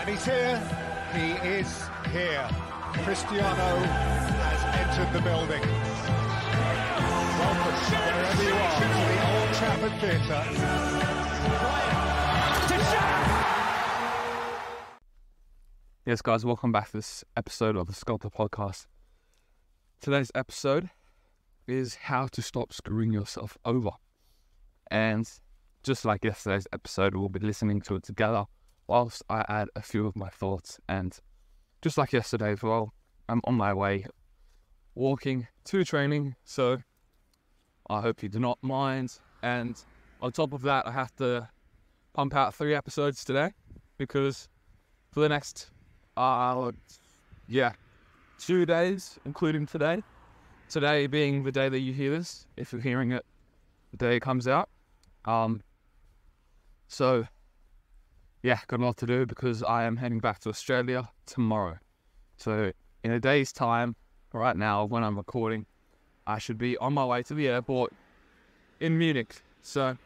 And he's here. He is here. Cristiano has entered the building. Welcome, wherever you are, to the Old Trafford Theatre. Yes, guys, welcome back to this episode of the SCULPTED podcast. Today's episode is how to stop screwing yourself over. And just like yesterday's episode, we'll be listening to it together whilst I add a few of my thoughts. And just like yesterday as well, I'm on my way walking to training, so I hope you do not mind. And on top of that, I have to pump out 3 episodes today because for the next 2 days, including today being the day that you hear this, if you're hearing it the day it comes out. So yeah, got a lot to do because I am heading back to Australia tomorrow. So in a day's time, right now when I'm recording, I should be on my way to the airport in Munich. So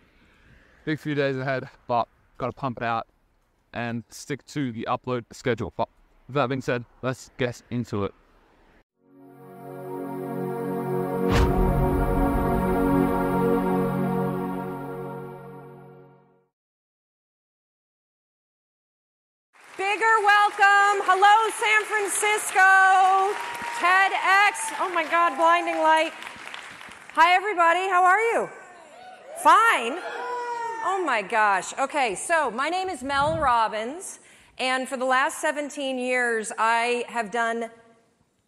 big few days ahead, but got to pump it out and stick to the upload schedule. But with that being said, let's get into it. Bigger welcome. Hello, San Francisco. TEDx. Oh my God, blinding light. Hi, everybody. How are you? Fine. Oh my gosh. Okay, so my name is Mel Robbins, and for the last 17 years, I have done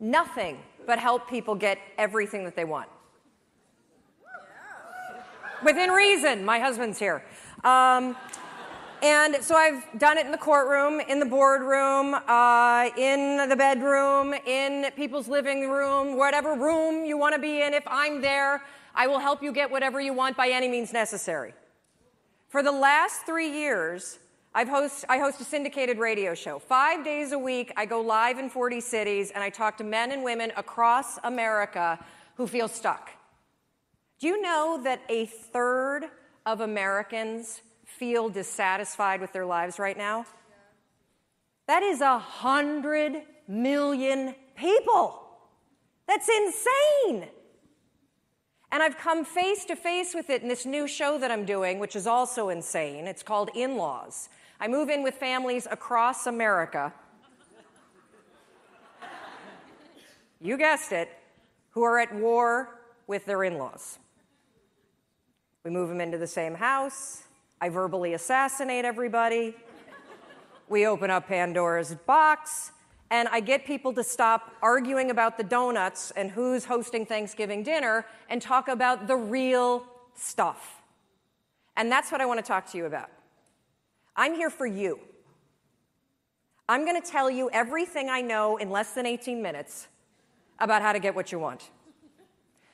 nothing but help people get everything that they want. Within reason. My husband's here. And so I've done it in the courtroom, in the boardroom, in the bedroom, in people's living room, whatever room you want to be in. If I'm there, I will help you get whatever you want by any means necessary. For the last 3 years, I host a syndicated radio show. 5 days a week, I go live in 40 cities, and I talk to men and women across America who feel stuck. Do you know that 1/3 of Americans feel dissatisfied with their lives right now? That is 100 million people. That's insane. And I've come face to face with it in this new show that I'm doing, which is also insane. It's called In-Laws. I move in with families across America. You guessed it, who are at war with their in-laws. We move them into the same house. I verbally assassinate everybody. We open up Pandora's box, and I get people to stop arguing about the donuts and who's hosting Thanksgiving dinner and talk about the real stuff. And that's what I want to talk to you about. I'm here for you. I'm going to tell you everything I know in less than 18 minutes about how to get what you want.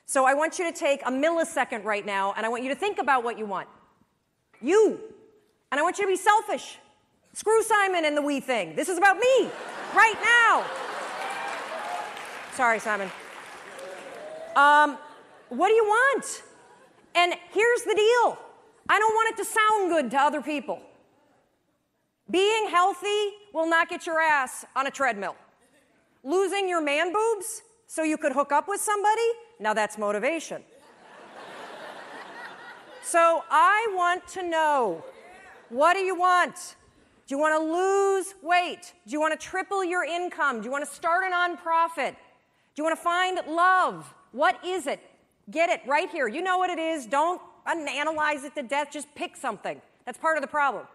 So I want you to take a millisecond right now, and I want you to think about what you want. You. And I want you to be selfish. Screw Simon and the we thing. This is about me, right now. Sorry, Simon. What do you want? And here's the deal. I don't want it to sound good to other people. Being healthy will not get your ass on a treadmill. Losing your man boobs so you could hook up with somebody, now that's motivation. So I want to know, what do you want? Do you want to lose weight? Do you want to triple your income? Do you want to start a nonprofit? Do you want to find love? What is it? Get it right here. You know what it is. Don't analyze it to death. Just pick something. That's part of the problem.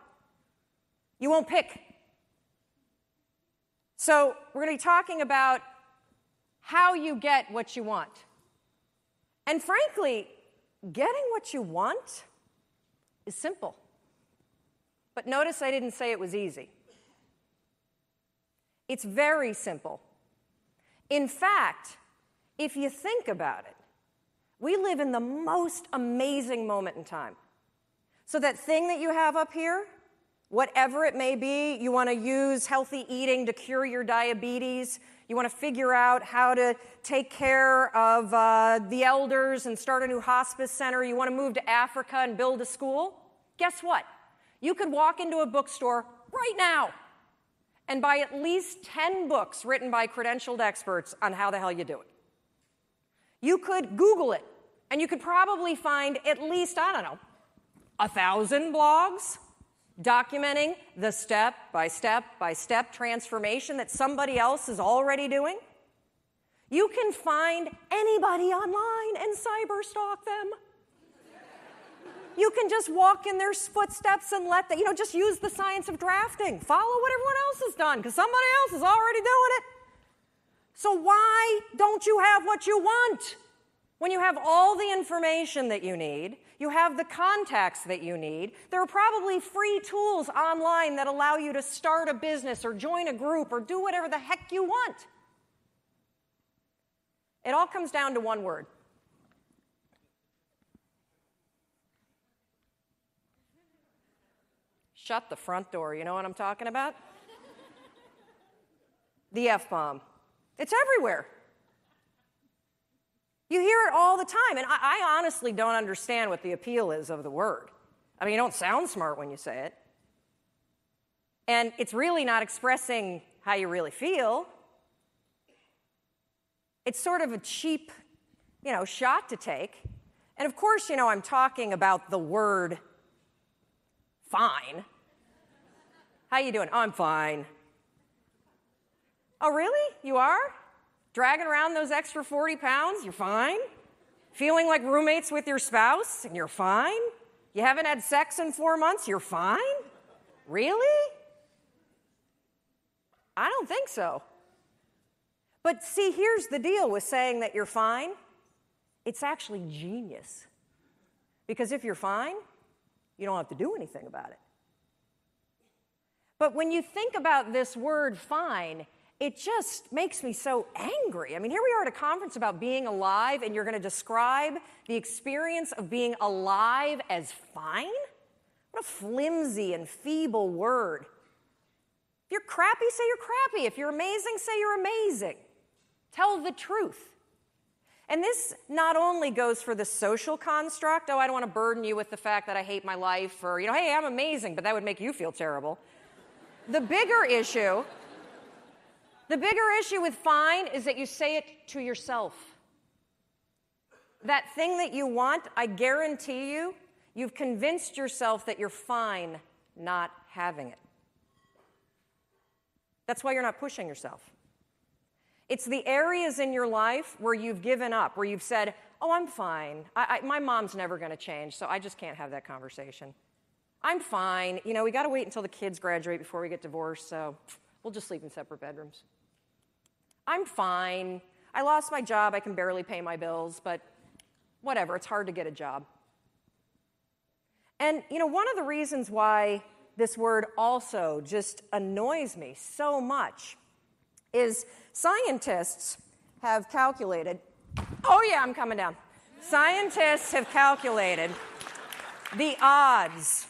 You won't pick. So we're going to be talking about how you get what you want. And frankly, getting what you want is simple. But notice I didn't say it was easy. It's very simple. In fact, if you think about it, we live in the most amazing moment in time. So that thing that you have up here, whatever it may be, you want to use healthy eating to cure your diabetes, you want to figure out how to take care of the elders and start a new hospice center, you want to move to Africa and build a school, guess what? You could walk into a bookstore right now and buy at least 10 books written by credentialed experts on how the hell you do it. You could Google it, and you could probably find at least, 1,000 blogs documenting the step-by-step transformation that somebody else is already doing. You can find anybody online and cyberstalk them. You can just walk in their footsteps and just use the science of drafting. Follow what everyone else has done, because somebody else is already doing it. So why don't you have what you want? When you have all the information that you need, you have the contacts that you need, there are probably free tools online that allow you to start a business or join a group or do whatever the heck you want. It all comes down to one word. Shut the front door. You know what I'm talking about? The F-bomb. It's everywhere. You hear it all the time, and I honestly don't understand what the appeal is of the word. I mean, you don't sound smart when you say it. And it's really not expressing how you really feel. It's sort of a cheap, shot to take. And of course, I'm talking about the word fine. How you doing? Oh, I'm fine. Oh, really? You are? Dragging around those extra 40 pounds? You're fine? Feeling like roommates with your spouse? And you're fine? You haven't had sex in 4 months? You're fine? Really? I don't think so. But see, here's the deal with saying that you're fine. It's actually genius. Because if you're fine, you don't have to do anything about it. But when you think about this word fine, it just makes me so angry. I mean, here we are at a conference about being alive, and you're going to describe the experience of being alive as fine? What a flimsy and feeble word. If you're crappy, say you're crappy. If you're amazing, say you're amazing. Tell the truth. And this not only goes for the social construct, I don't want to burden you with the fact that I hate my life, or, hey, I'm amazing, but that would make you feel terrible. The bigger issue with fine is that you say it to yourself. That thing that you want, I guarantee you, you've convinced yourself that you're fine not having it. That's why you're not pushing yourself. It's the areas in your life where you've given up, where you've said, oh, I'm fine. My mom's never going to change, so I just can't have that conversation. I'm fine. We got to wait until the kids graduate before we get divorced, so we'll just sleep in separate bedrooms. I'm fine. I lost my job. I can barely pay my bills, but whatever. It's hard to get a job. And, one of the reasons why this word also just annoys me so much is scientists have calculated, oh yeah, I'm coming down. Scientists have calculated the odds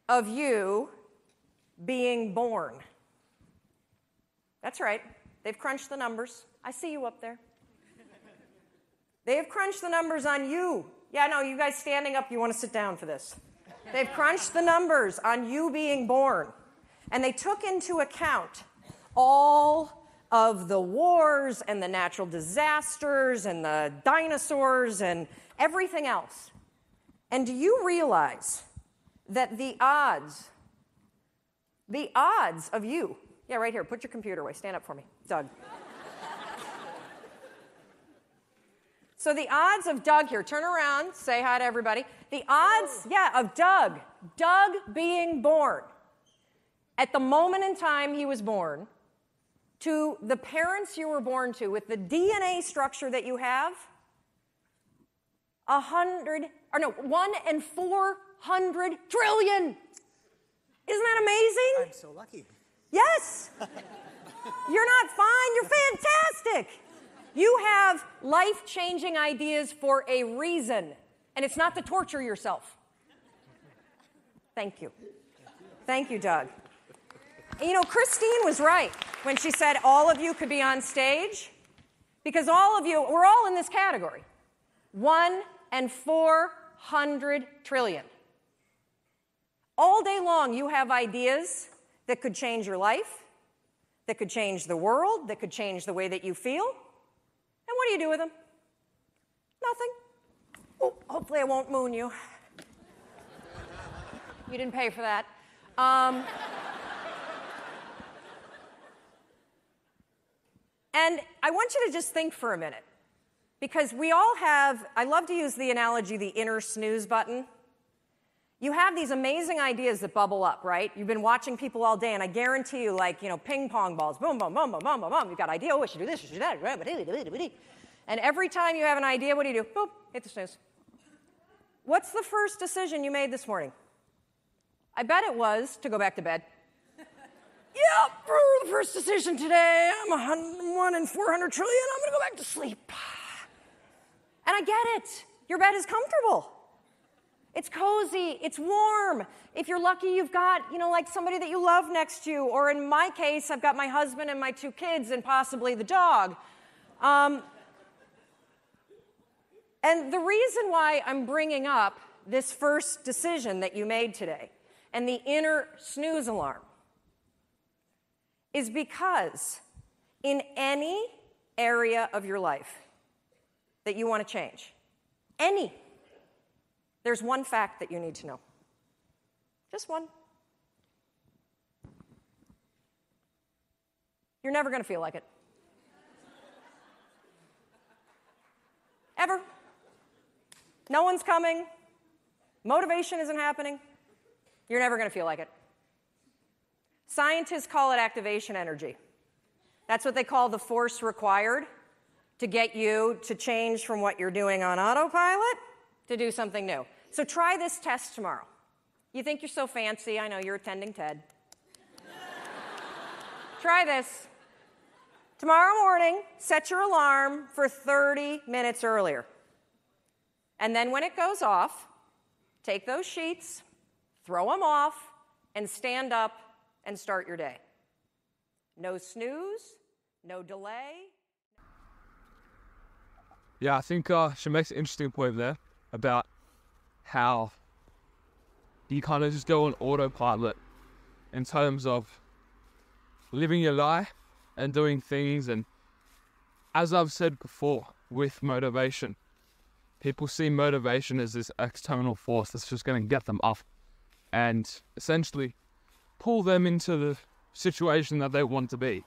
of you being born. That's right. They've crunched the numbers. I see you up there. They have crunched the numbers on you. Yeah, no, you guys standing up, you want to sit down for this. They've crunched the numbers on you being born. And they took into account all of the wars and the natural disasters and the dinosaurs and everything else. And do you realize that the odds of you, yeah, right here, put your computer away, stand up for me, Doug. So the odds of Doug here, turn around, say hi to everybody. The odds, of Doug being born at the moment in time he was born to the parents you were born to with the DNA structure that you have, 1 in 400 trillion. Isn't that amazing? I'm so lucky. Yes. You're not fine, you're fantastic. You have life-changing ideas for a reason, and it's not to torture yourself. Thank you. Thank you, Doug. Christine was right when she said all of you could be on stage, because all of you, we're all in this category. 1 in 400 trillion. All day long, you have ideas that could change your life, that could change the world, that could change the way that you feel. And what do you do with them? Nothing. Oh, hopefully I won't moon you. You didn't pay for that. And I want you to just think for a minute, because we all have, I love to use the analogy, the inner snooze button. You have these amazing ideas that bubble up, right? You've been watching people all day, and I guarantee you, like, ping pong balls, boom, boom, boom, boom, boom, boom, boom. You've got an idea, oh, I should do this, I should do that. And every time you have an idea, what do? Boop, hit the snooze. What's the first decision you made this morning? I bet it was to go back to bed. Yep, the first decision today, I'm 1 in 400 trillion, I'm going to go back to sleep. And I get it. Your bed is comfortable. It's cozy, it's warm. If you're lucky, you've got, like somebody that you love next to you. Or in my case, I've got my husband and my 2 kids and possibly the dog. And the reason why I'm bringing up this first decision that you made today and the inner snooze alarm is because in any area of your life that you want to change, there's one fact that you need to know. Just one. You're never going to feel like it. Ever. No one's coming. Motivation isn't happening. You're never going to feel like it. Scientists call it activation energy. That's what they call the force required to get you to change from what you're doing on autopilot to do something new. So try this test tomorrow. You think you're so fancy. I know you're attending TED. Try this. Tomorrow morning, set your alarm for 30 minutes earlier. And then when it goes off, take those sheets, throw them off, and stand up and start your day. No snooze, no delay. Yeah, I think she makes an interesting point there about how you kind of just go on autopilot in terms of living your life and doing things. And as I've said before with motivation, people see motivation as this external force that's just going to get them up and essentially pull them into the situation that they want to be.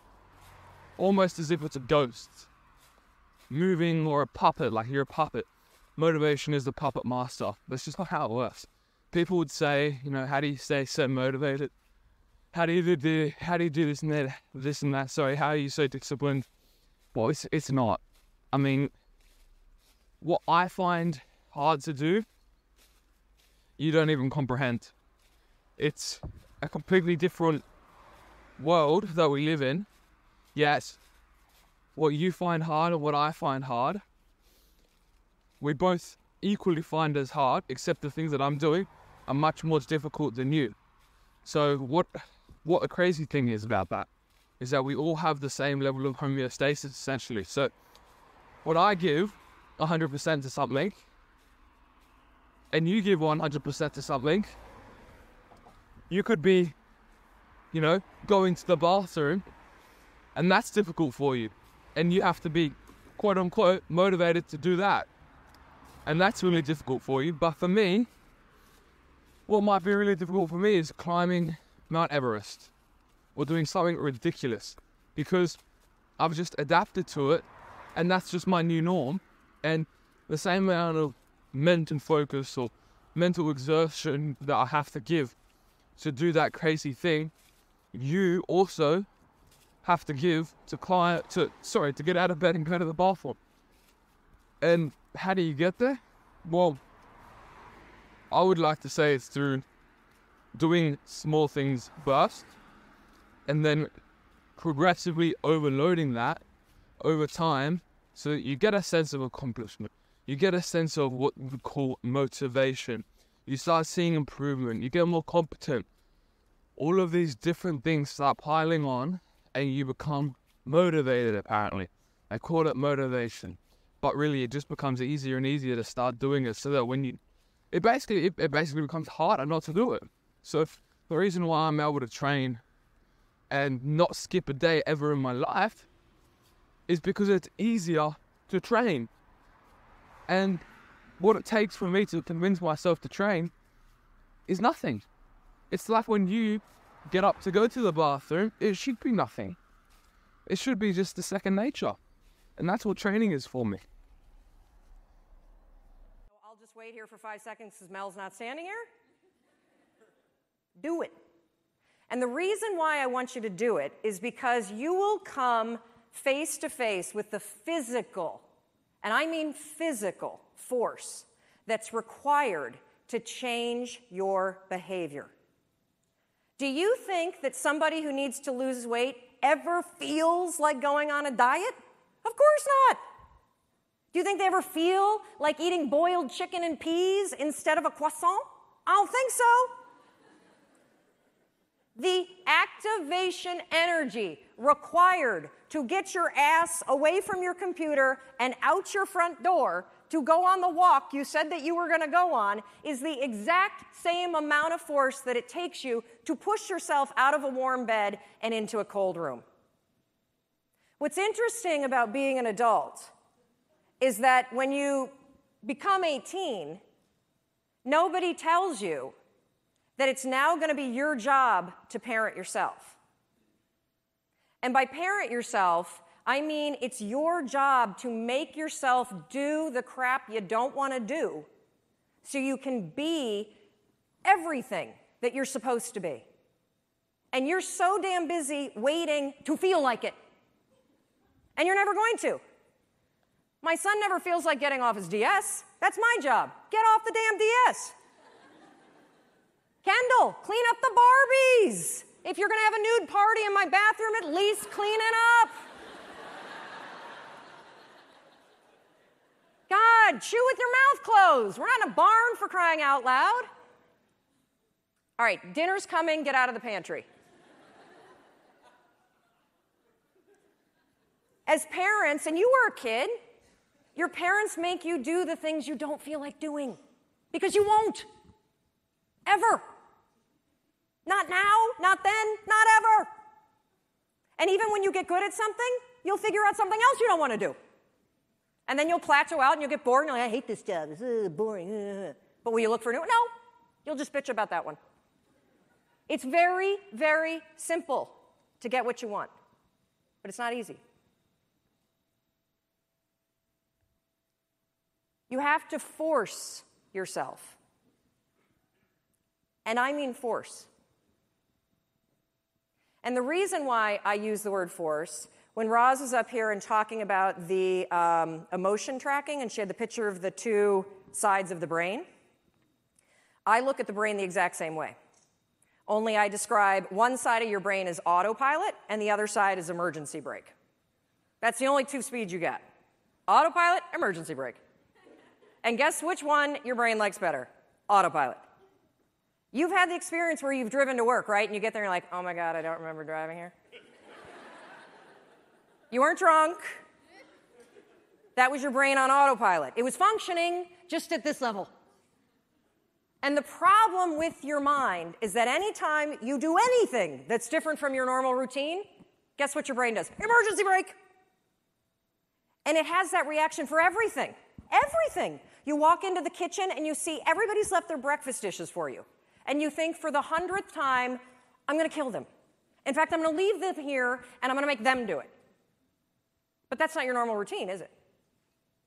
Almost as if it's a ghost moving, or a puppet, like you're a puppet. Motivation is the puppet master. That's just not how it works. People would say, how do you stay so motivated? How do you do this and that? Sorry, how are you so disciplined? Well, it's not. I mean, what I find hard to do, you don't even comprehend. It's a completely different world that we live in. Yes, what you find hard and what I find hard, we both equally find as hard, except the things that I'm doing are much more difficult than you. So what the crazy thing is about that is that we all have the same level of homeostasis, essentially. So what I give 100% to something, and you give 100% to something, you could be, going to the bathroom, and that's difficult for you. And you have to be, quote unquote, motivated to do that. And that's really difficult for you. But for me, what might be really difficult for me is climbing Mount Everest or doing something ridiculous, because I've just adapted to it, and that's just my new norm. And the same amount of mental focus or mental exertion that I have to give to do that crazy thing, you also have to give to get out of bed and go to the bathroom. And how do you get there? Well, I would like to say it's through doing small things first, and then progressively overloading that over time, so that you get a sense of accomplishment. You get a sense of what we call motivation. You start seeing improvement. You get more competent. All of these different things start piling on, and you become motivated, apparently. I call it motivation. But really, it just becomes easier and easier to start doing it, so that when it basically becomes harder not to do it. So the reason why I'm able to train and not skip a day ever in my life is because it's easier to train. And what it takes for me to convince myself to train is nothing. It's like when you get up to go to the bathroom, it should be nothing. It should be just a second nature. And that's what training is for me. I'll just wait here for 5 seconds because Mel's not standing here. Do it. And the reason why I want you to do it is because you will come face to face with the physical, and I mean physical, force that's required to change your behavior. Do you think that somebody who needs to lose weight ever feels like going on a diet? Of course not. Do you think they ever feel like eating boiled chicken and peas instead of a croissant? I don't think so. The activation energy required to get your ass away from your computer and out your front door to go on the walk you said that you were going to go on is the exact same amount of force that it takes you to push yourself out of a warm bed and into a cold room. What's interesting about being an adult is that when you become 18, nobody tells you that it's now going to be your job to parent yourself. And by parent yourself, I mean it's your job to make yourself do the crap you don't want to do so you can be everything that you're supposed to be. And you're so damn busy waiting to feel like it. And you're never going to. My son never feels like getting off his DS. That's my job. Get off the damn DS. Kendall, clean up the Barbies. If you're going to have a nude party in my bathroom, at least clean it up. God, chew with your mouth closed. We're not in a barn, for crying out loud. All right, dinner's coming. Get out of the pantry. As parents, and you were a kid, your parents make you do the things you don't feel like doing because you won't. Ever. Not now, not then, not ever. And even when you get good at something, you'll figure out something else you don't want to do. And then you'll plateau out and you'll get bored and you're like, I hate this job, it's boring. But will you look for a new one? No, you'll just bitch about that one. It's very, very simple to get what you want, but it's not easy. You have to force yourself. And I mean force. And the reason why I use the word force, when Roz was up here and talking about the emotion tracking, and she had the picture of the two sides of the brain, I look at the brain the exact same way. Only I describe one side of your brain as autopilot, and the other side is emergency brake. That's the only two speeds you get. Autopilot, emergency brake. And guess which one your brain likes better? Autopilot. You've had the experience where you've driven to work, right? And you get there and you're like, oh my God, I don't remember driving here. You weren't drunk. That was your brain on autopilot. It was functioning just at this level. And the problem with your mind is that anytime you do anything that's different from your normal routine, guess what your brain does? Emergency brake. And it has that reaction for everything. Everything. You walk into the kitchen and you see everybody's left their breakfast dishes for you. And you think for the 100th time, I'm going to kill them. In fact, I'm going to leave them here and I'm going to make them do it. But that's not your normal routine, is it?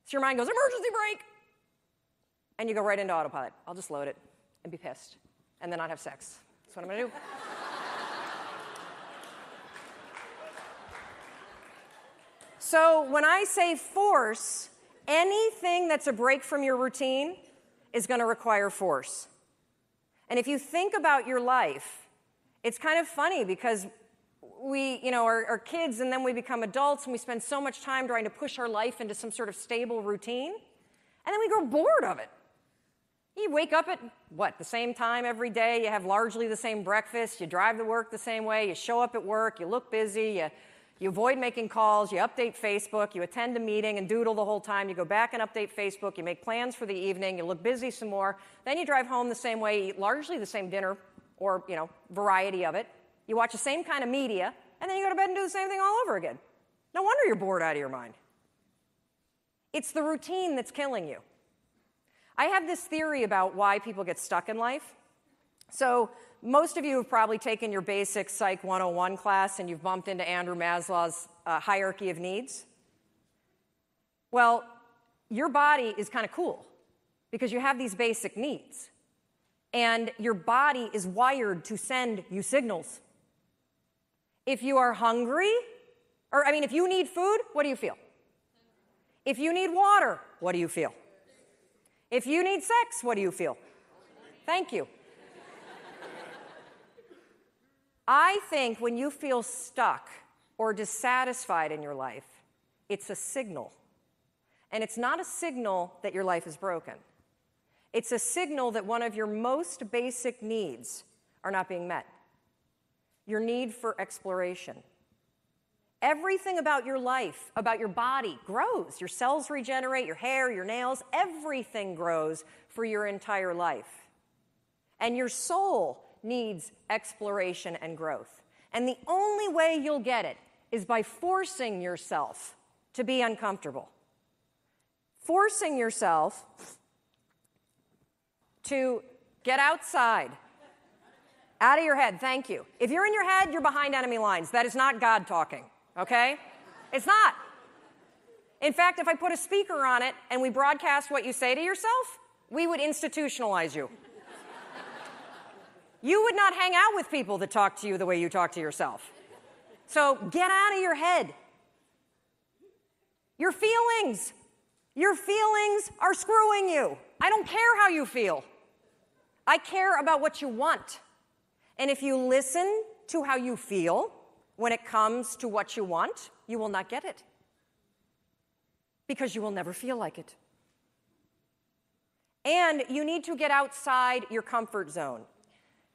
So your mind goes, emergency brake. And you go right into autopilot. I'll just load it and be pissed and then not have sex. That's what I'm going to do. So when I say force, anything that's a break from your routine is going to require force. And if you think about your life, it's kind of funny because we, are kids and then we become adults and we spend so much time trying to push our life into some sort of stable routine, and then we grow bored of it. You wake up at, the same time every day, you have largely the same breakfast, you drive to work the same way, you show up at work, you look busy, you avoid making calls, you update Facebook, you attend a meeting and doodle the whole time, you go back and update Facebook, you make plans for the evening, you look busy some more, then you drive home the same way, eat largely the same dinner or, variety of it. You watch the same kind of media, and then you go to bed and do the same thing all over again. No wonder you're bored out of your mind. It's the routine that's killing you. I have this theory about why people get stuck in life. So most of you have probably taken your basic Psych 101 class, and you've bumped into Andrew Maslow's hierarchy of needs. Well, your body is kind of cool because you have these basic needs. And your body is wired to send you signals. If you are hungry, if you need food, what do you feel? If you need water, what do you feel? If you need sex, what do you feel? Thank you. I think when you feel stuck or dissatisfied in your life, it's a signal. And it's not a signal that your life is broken. It's a signal that one of your most basic needs are not being met. Your need for exploration. Everything about your life, about your body, grows. Your cells regenerate, your hair, your nails, everything grows for your entire life. And your soul needs exploration and growth. And the only way you'll get it is by forcing yourself to be uncomfortable. Forcing yourself to get outside. Out of your head, thank you. If you're in your head, you're behind enemy lines. That is not God talking, okay? It's not. In fact, if I put a speaker on it and we broadcast what you say to yourself, we would institutionalize you. You would not hang out with people that talk to you the way you talk to yourself. So get out of your head. Your feelings are screwing you. I don't care how you feel. I care about what you want. And if you listen to how you feel when it comes to what you want, you will not get it. Because you will never feel like it. And you need to get outside your comfort zone.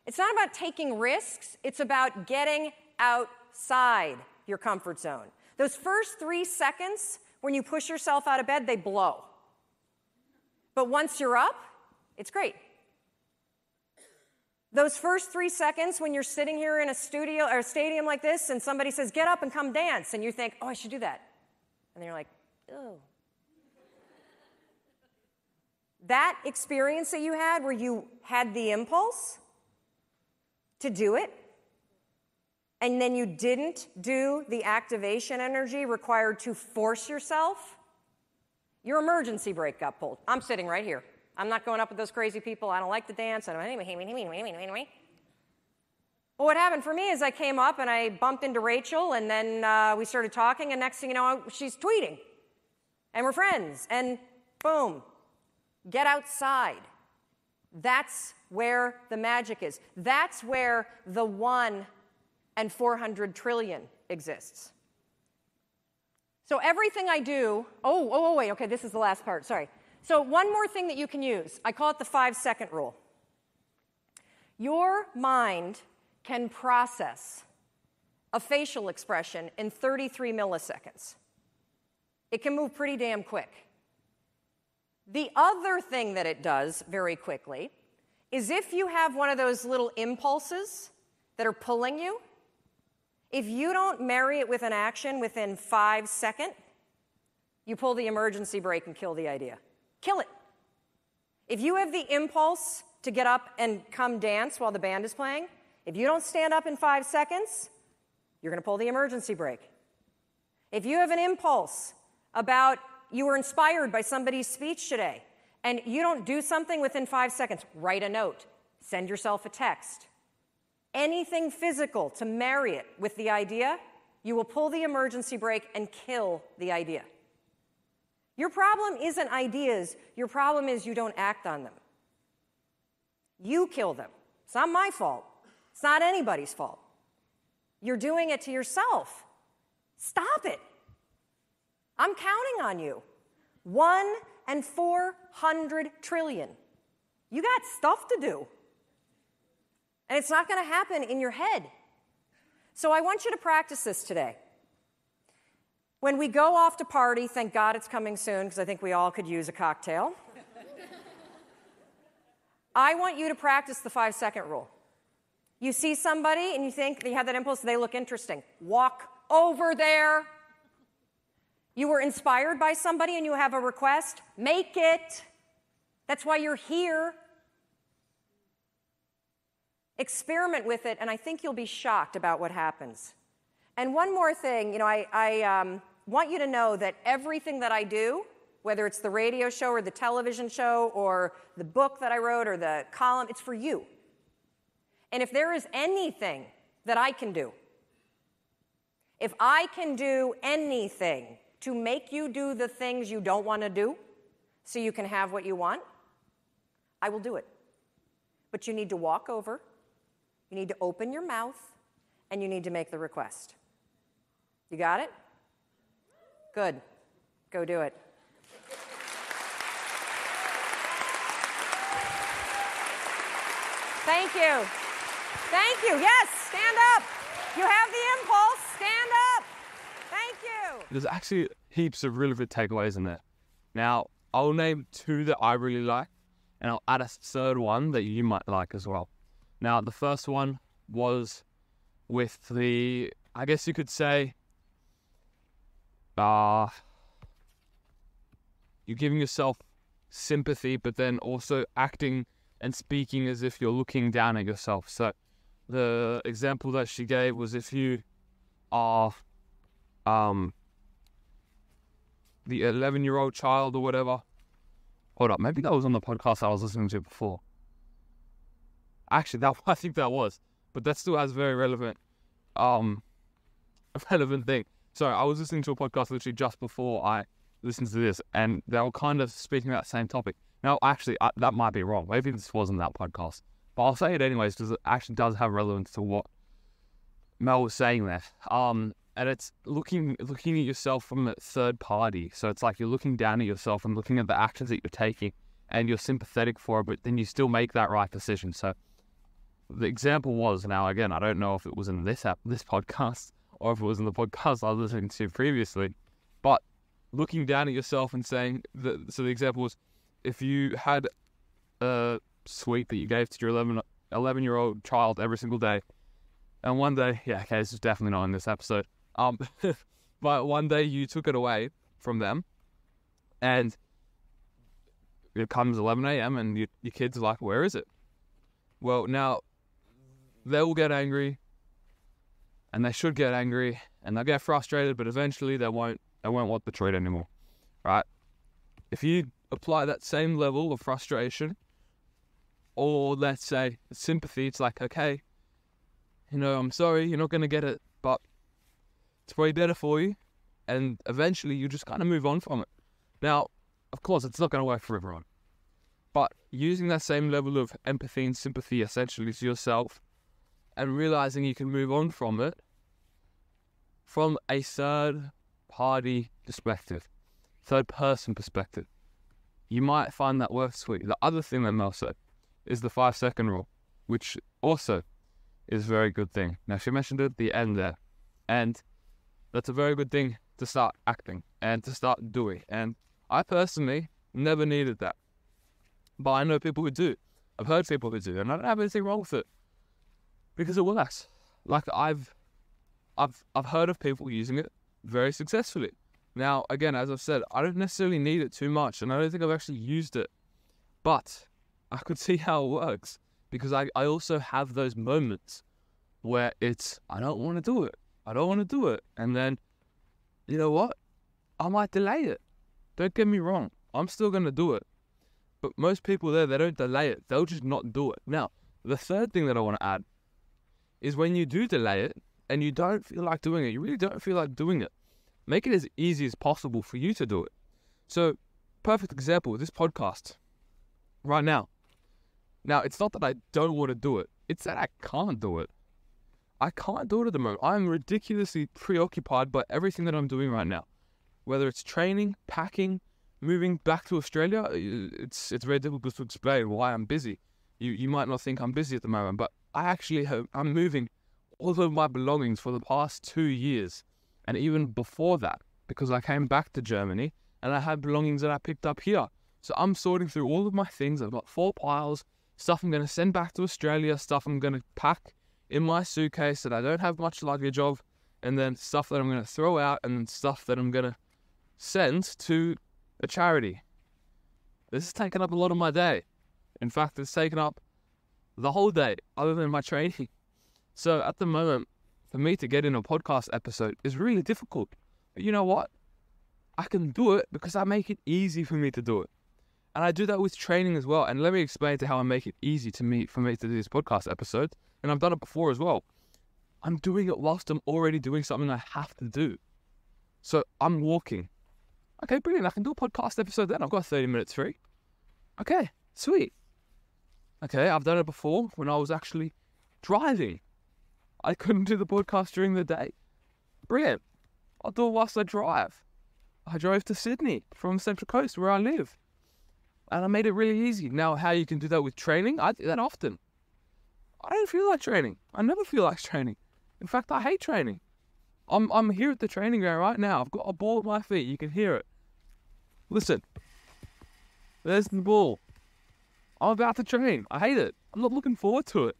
It's not about taking risks, it's about getting outside your comfort zone. Those first 3 seconds when you push yourself out of bed, they blow. But once you're up, it's great. Those first 3 seconds when you're sitting here in a studio or a stadium like this and somebody says, get up and come dance, and you think, oh, I should do that. And then you're like, oh. That experience that you had where you had the impulse to do it, and then you didn't do the activation energy required to force yourself, your emergency brake got pulled. I'm sitting right here. I'm not going up with those crazy people. I don't like to dance. I don't anyway. Well, what happened for me is I came up and I bumped into Rachel, and then we started talking, and next thing you know, she's tweeting. And we're friends. And boom, get outside. That's where the magic is. That's where the 1 in 400 trillion exists. So everything I do, wait, okay, this is the last part, sorry. So one more thing that you can use, I call it the 5-second rule. Your mind can process a facial expression in 33 milliseconds. It can move pretty damn quick. The other thing that it does very quickly is if you have one of those little impulses that are pulling you, if you don't marry it with an action within 5 seconds, you pull the emergency brake and kill the idea. Kill it. If you have the impulse to get up and come dance while the band is playing, if you don't stand up in 5 seconds, you're going to pull the emergency brake. If you have an impulse about you were inspired by somebody's speech today, and you don't do something within 5 seconds, write a note, send yourself a text. Anything physical to marry it with the idea, you will pull the emergency brake and kill the idea. Your problem isn't ideas. Your problem is you don't act on them. You kill them. It's not my fault. It's not anybody's fault. You're doing it to yourself. Stop it. I'm counting on you. 1 in 400 trillion. You got stuff to do. And it's not going to happen in your head. So I want you to practice this today. When we go off to party, thank God it's coming soon because I think we all could use a cocktail. I want you to practice the 5-second rule. You see somebody and you think you have that impulse, they look interesting. Walk over there. You were inspired by somebody and you have a request, make it. That's why you're here. Experiment with it, and I think you'll be shocked about what happens. And one more thing, I want you to know that everything that I do, whether it's the radio show or the television show or the book that I wrote or the column, it's for you. And if there is anything that I can do, if I can do anything to make you do the things you don't want to do so you can have what you want, I will do it. But you need to walk over, you need to open your mouth, and you need to make the request. You got it? Good. Go do it. Thank you. Thank you. Yes, stand up. You have the impulse. Stand up. Thank you. There's actually heaps of really good takeaways in there. Now, I'll name 2 that I really like, and I'll add a third one that you might like as well. Now, the first one was with the, I guess you could say, you're giving yourself sympathy, but then also acting and speaking as if you're looking down at yourself. So the example that she gave was if you are the 11-year-old child or whatever. Hold up, maybe that was on the podcast I was listening to before. Actually, I think that was, but that still has very relevant thing. Sorry, I was listening to a podcast literally just before I listened to this, and they were kind of speaking about the same topic. Now, actually, that might be wrong. Maybe this wasn't that podcast, but I'll say it anyways because it actually does have relevance to what Mel was saying there. And it's looking at yourself from a third party. So it's like you're looking down at yourself and looking at the actions that you're taking, and you're sympathetic for it, but then you still make that right decision. So the example was, now again, I don't know if it was in this podcast or if it was in the podcast I was listening to previously, but looking down at yourself and saying so the example was, if you had a sweet that you gave to your 11-year-old child every single day, and one day, this is definitely not in this episode, but one day you took it away from them, and it comes 11 a.m. and your kids are like, where is it? Well, now, they will get angry, and they should get angry, and they'll get frustrated, but eventually they won't want the treat anymore, right? If you apply that same level of frustration, or let's say sympathy, it's like, okay, I'm sorry, you're not going to get it, but it's probably better for you, and eventually you just kind of move on from it. Now, of course, it's not going to work for everyone, but using that same level of empathy and sympathy essentially to yourself, and realizing you can move on from it from a third-party perspective, third-person perspective, you might find that works for you. The other thing that Mel said is the 5-second rule, which also is a very good thing. Now, she mentioned it at the end there, and that's a very good thing to start acting and to start doing. And I personally never needed that, but I know people who do. I've heard people who do, and I don't have anything wrong with it because it works. Like I've heard of people using it very successfully. Now, again, as I've said, I don't necessarily need it too much, and I don't think I've actually used it, but I could see how it works because I also have those moments where it's, I don't want to do it. And then, you know what? I might delay it. Don't get me wrong. I'm still going to do it. But most people there, they don't delay it. They'll just not do it. Now, the third thing that I want to add is when you do delay it and you don't feel like doing it, you really don't feel like doing it, make it as easy as possible for you to do it. So, perfect example with this podcast right now. Now, it's not that I don't want to do it. It's that I can't do it. I can't do it at the moment. I'm ridiculously preoccupied by everything that I'm doing right now. Whether it's training, packing, moving back to Australia, it's very difficult to explain why I'm busy. You might not think I'm busy at the moment, but I'm moving all of my belongings for the past 2 years. And even before that, because I came back to Germany and I had belongings that I picked up here. So I'm sorting through all of my things. I've got 4 piles, stuff I'm going to send back to Australia, stuff I'm going to pack in my suitcase that I don't have much luggage of, and then stuff that I'm going to throw out, and then stuff that I'm going to send to a charity. This has taken up a lot of my day. In fact, it's taken up the whole day other than my training. So at the moment, for me to get in a podcast episode is really difficult. But you know what? I can do it because I make it easy for me to do it. And I do that with training as well. And let me explain to how I make it easy for me to do this podcast episode. And I've done it before as well. I'm doing it whilst I'm already doing something I have to do. So I'm walking. Okay, brilliant. I can do a podcast episode then. I've got 30 minutes free. Okay, sweet. Okay, I've done it before when I was actually driving. I couldn't do the podcast during the day. Brilliant. I'll do it whilst I drive. I drove to Sydney from the Central Coast where I live. And I made it really easy. Now, how you can do that with training, I do that often. I don't feel like training. I never feel like training. In fact, I hate training. I'm here at the training ground right now. I've got a ball at my feet. You can hear it. Listen. There's the ball. I'm about to train. I hate it. I'm not looking forward to it.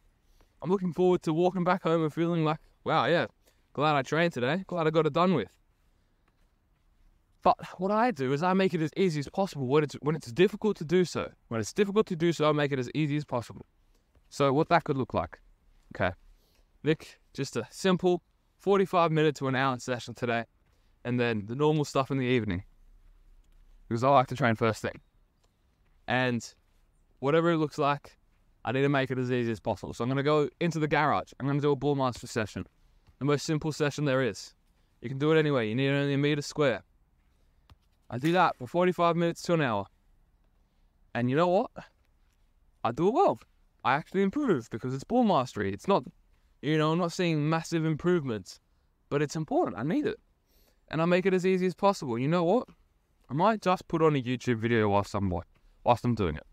I'm looking forward to walking back home and feeling like, wow, yeah, glad I trained today. Glad I got it done with. But what I do is I make it as easy as possible when it's difficult to do so. When it's difficult to do so, I make it as easy as possible. So what that could look like. Okay. Nick, just a simple 45-minute to an hour session today. And then the normal stuff in the evening. Because I like to train first thing. And whatever it looks like, I need to make it as easy as possible. So I'm going to go into the garage. I'm going to do a ball master session. The most simple session there is. You can do it anyway. You need only a meter square. I do that for 45 minutes to an hour. And you know what? I do it well. I actually improve because it's ball mastery. It's not, I'm not seeing massive improvements, but it's important. I need it. And I make it as easy as possible. You know what? I might just put on a YouTube video whilst I'm doing it,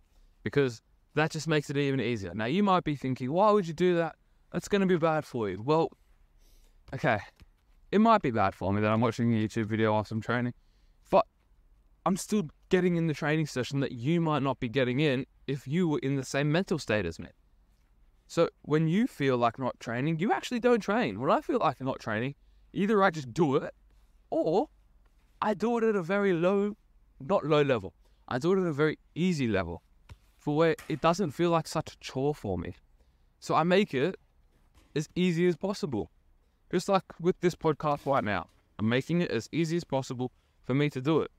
because that just makes it even easier. Now, you might be thinking, why would you do that? That's going to be bad for you. Well, okay, it might be bad for me that I'm watching a YouTube video whilst I'm training, but I'm still getting in the training session that you might not be getting in if you were in the same mental state as me. So when you feel like not training, you actually don't train. When I feel like I'm not training, either I just do it, or I do it at a very not low level. I do it at a very easy level, for where it doesn't feel like such a chore for me. So I make it as easy as possible. Just like with this podcast right now, I'm making it as easy as possible for me to do it.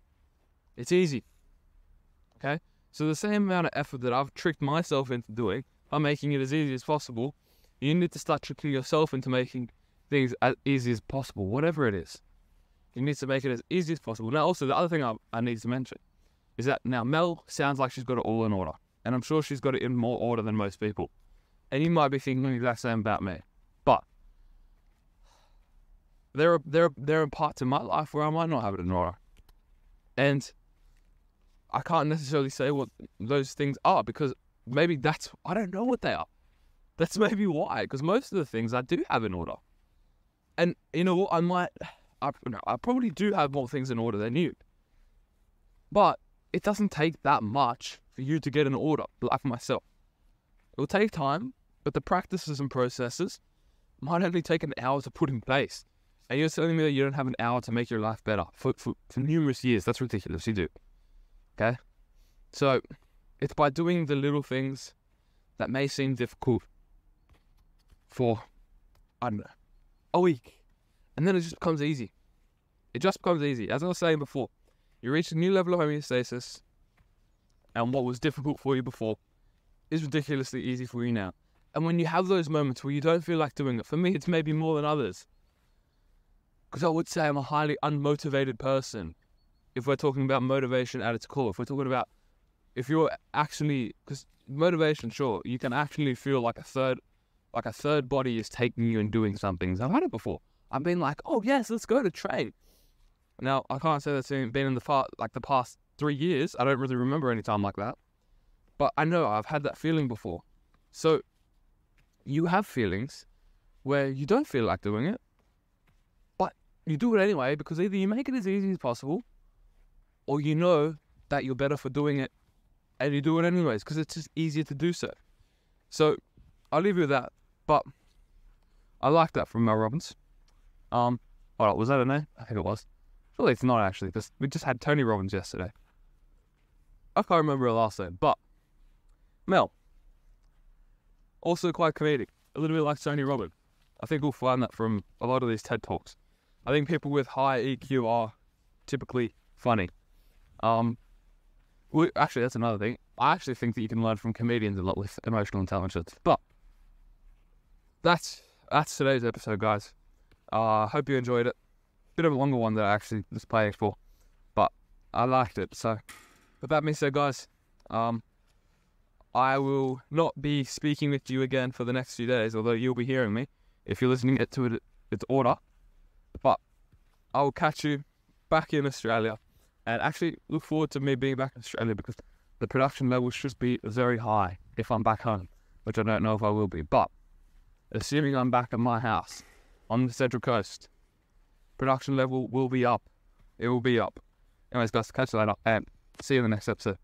It's easy. Okay? So the same amount of effort that I've tricked myself into doing, by making it as easy as possible, you need to start tricking yourself into making things as easy as possible, whatever it is. You need to make it as easy as possible. Now, also, the other thing I need to mention is that now Mel sounds like she's got it all in order. And I'm sure she's got it in more order than most people. And you might be thinking the exact same about me. But there are parts in my life where I might not have it in order. And I can't necessarily say what those things are, because maybe I don't know what they are. That's maybe why, because most of the things I do have in order. And you know what, I probably do have more things in order than you. But it doesn't take that much for you to get in order, like myself. It will take time, but the practices and processes might only take an hour to put in place. And you're telling me that you don't have an hour to make your life better for numerous years. That's ridiculous. You do. Okay? So, it's by doing the little things that may seem difficult for, I don't know, a week. And then it just becomes easy. It just becomes easy. As I was saying before, you reach a new level of homeostasis, and what was difficult for you before is ridiculously easy for you now. And when you have those moments where you don't feel like doing it, for me, it's maybe more than others. Because I would say I'm a highly unmotivated person. If we're talking about motivation at its core, if you're actually, because motivation, sure, you can actually feel like a third body is taking you and doing some things. I've had it before. I've been like, oh yes, let's go to train. Now, I can't say that's been in the past 3 years. I don't really remember any time like that. But I know I've had that feeling before. So, you have feelings where you don't feel like doing it, but you do it anyway, because either you make it as easy as possible, or you know that you're better for doing it, and you do it anyways, because it's just easier to do so. So, I'll leave you with that. But I like that from Mel Robbins. Hold on, was that a name? I think it was. Surely it's not actually, because we just had Tony Robbins yesterday. I can't remember her last name, but Mel, also quite comedic, a little bit like Tony Robbins. I think we'll find that from a lot of these TED Talks. I think people with high EQ are typically funny. Actually, that's another thing. I actually think that you can learn from comedians a lot with emotional intelligence. But that's today's episode, guys. Hope you enjoyed it. Bit of a longer one that I actually was playing for, but I liked it. So, with that being said, guys, I will not be speaking with you again for the next few days, although you'll be hearing me if you're listening to it its order. But I will catch you back in Australia, and actually look forward to me being back in Australia because the production level should be very high if I'm back home, which I don't know if I will be. But assuming I'm back at my house on the Central Coast, production level will be up. It will be up. Anyways, guys, catch you later and see you in the next episode.